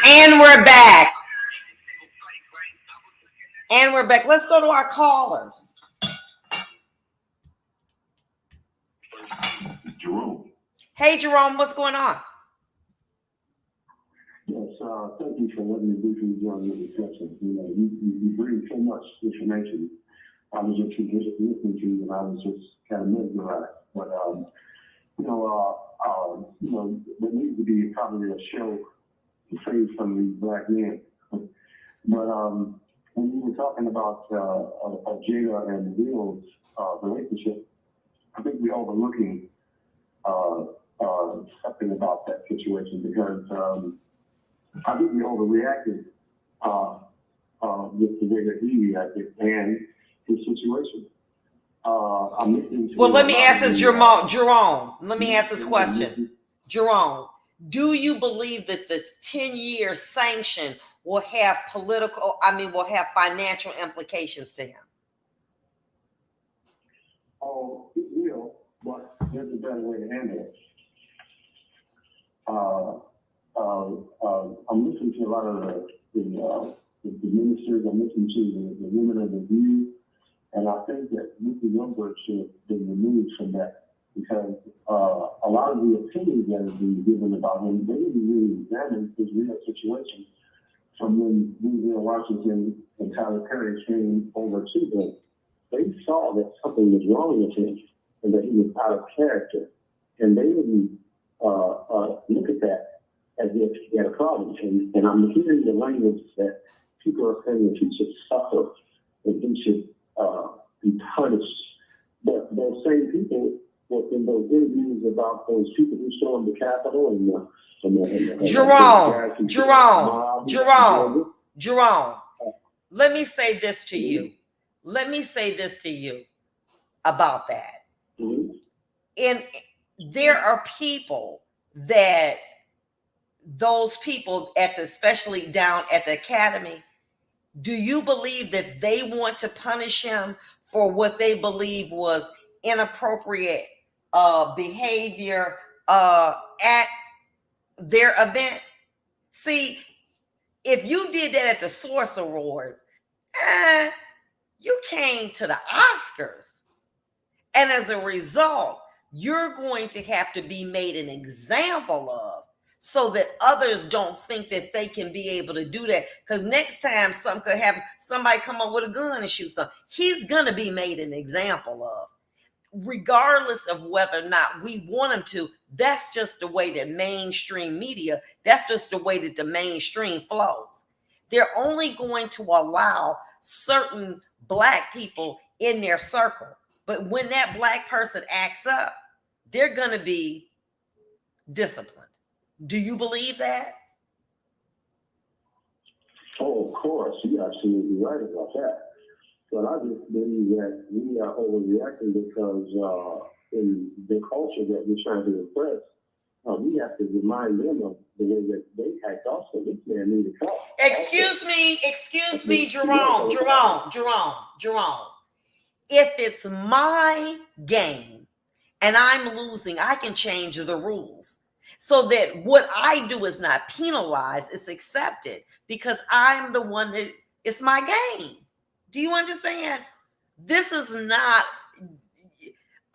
And we're back. And we're back. Let's go to our callers. Jerome. Hey, Jerome, what's going on? Yes, thank you for letting me briefly join your discussion. You know, you bring so much information. I was just listening to you, and I was just kind of mesmerized. But there needs to be probably a show to save some of these black men. But when you were talking about Jada and Will's relationship, I think we're overlooking something about that situation because I think we overreacted with the way that he reacted and his situation. Well, let me ask this, Jerome. Let me ask this question. Jerome, do you believe that the 10-year sanction will have financial implications to him? Oh, it will, but there's a better way to handle it. I'm listening to a lot of the ministers. I'm listening to the women of the View, and I think that Mr. Youngberg should have been removed from that because a lot of the opinions that have been given about him, they didn't really examine his real situation from when Denzel Washington and Tyler Perry came over to them. They saw that something was wrong with him and that he was out of character, and they didn't look at that as if he had a problem. And I'm hearing the language that people are saying that he should suffer and he should be punished. But those same people, in those interviews about those people who stormed the Capitol Jerome, let me say this to you. Let me say this to you about that. Mm-hmm. And there are people that those people especially down at the academy, do you believe that they want to punish him for what they believe was inappropriate behavior at their event? See, if you did that at the Source Awards, you came to the Oscars. And as a result, you're going to have to be made an example of so that others don't think that they can be able to do that. Because next time something could happen, somebody come up with a gun and shoot something. He's going to be made an example of. Regardless of whether or not we want him to, that's just the way that mainstream media, that's just the way that the mainstream flows. They're only going to allow certain black people in their circle. But when that black person acts up, they're going to be disciplined. Do you believe that? Oh, of course. You're absolutely right about that. But I just believe that we are overreacting because in the culture that we're trying to impress, we have to remind them of the way that they act also. This man need to come. Excuse me, Jerome. If it's my game and I'm losing, I can change the rules so that what I do is not penalized, it's accepted because I'm the one that it's my game. Do you understand? This is not,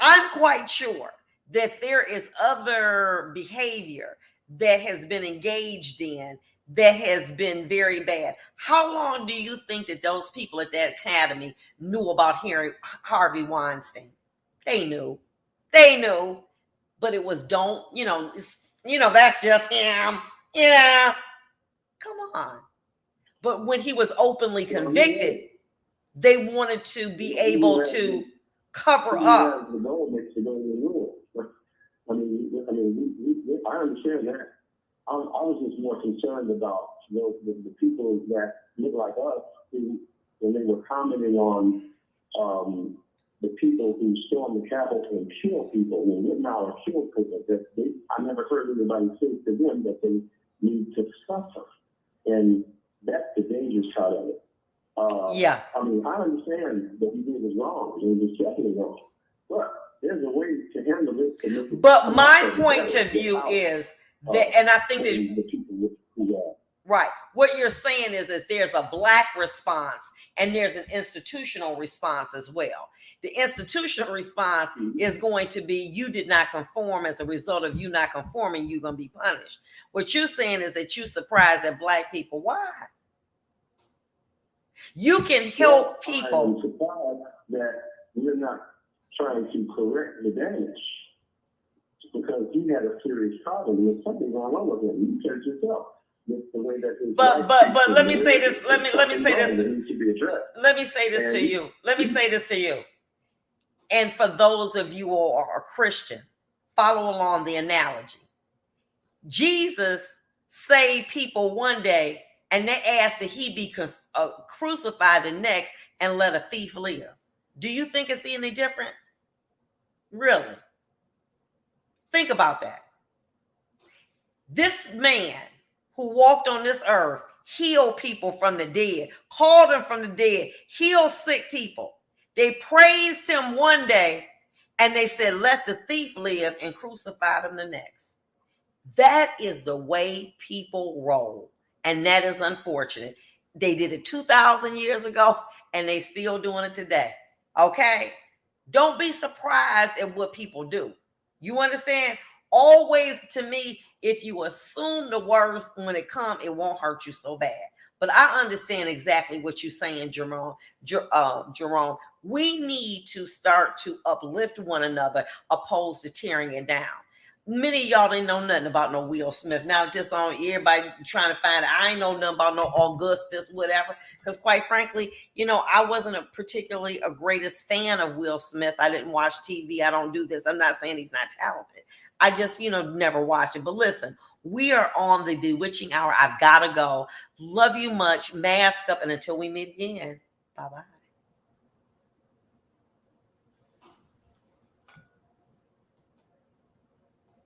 I'm quite sure that there is other behavior that has been engaged in that has been very bad. How long do you think that those people at that academy knew about Harvey Weinstein? They knew. But it was that's just him, come on. But when he was openly convicted, they wanted to be able to cover up. I understand that. I was just more concerned about the people that look like us who, when they were commenting on the people who stormed the Capitol and killed people, and went out and killed people, I never heard anybody say to them that they need to suffer. And that's the dangerous part of it. I mean, I understand that he did was wrong. It was definitely wrong. But there's a way to handle it. But my point of view is And I think that the people who are. right. What you're saying is that there's a Black response and there's an institutional response as well. The institutional response is going to be you did not conform. As a result of you not conforming, you're going to be punished. What you're saying is that you're surprised at Black people. Why? You can help people. I'm surprised that we're not trying to correct the damage, because he had a serious problem with something going on with him. You said yourself. But let me say this. Let me say this. Let me say this to you. Let me say this to you. And for those of you who are Christian, follow along the analogy. Jesus saved people one day, and they asked that he be crucified the next and let a thief live. Do you think it's any different? Really? Think about that. This man who walked on this earth healed people from the dead, called them from the dead, healed sick people. They praised him one day, and they said, let the thief live, and crucified him the next. That is the way people roll, and that is unfortunate. They did it 2,000 years ago, and they still doing it today. Okay? Don't be surprised at what people do. You understand? Always, to me, if you assume the worst, when it comes, it won't hurt you so bad. But I understand exactly what you're saying, Jerome. Jerome, we need to start to uplift one another opposed to tearing it down. Many of y'all didn't know nothing about no Will Smith. Now just on everybody trying to find I ain't know nothing about no Augustus, whatever. Because quite frankly, I wasn't particularly a greatest fan of Will Smith. I didn't watch TV. I don't do this. I'm not saying he's not talented. I just, never watched it. But listen, we are on the bewitching hour. I've got to go. Love you much. Mask up. And until we meet again, bye-bye.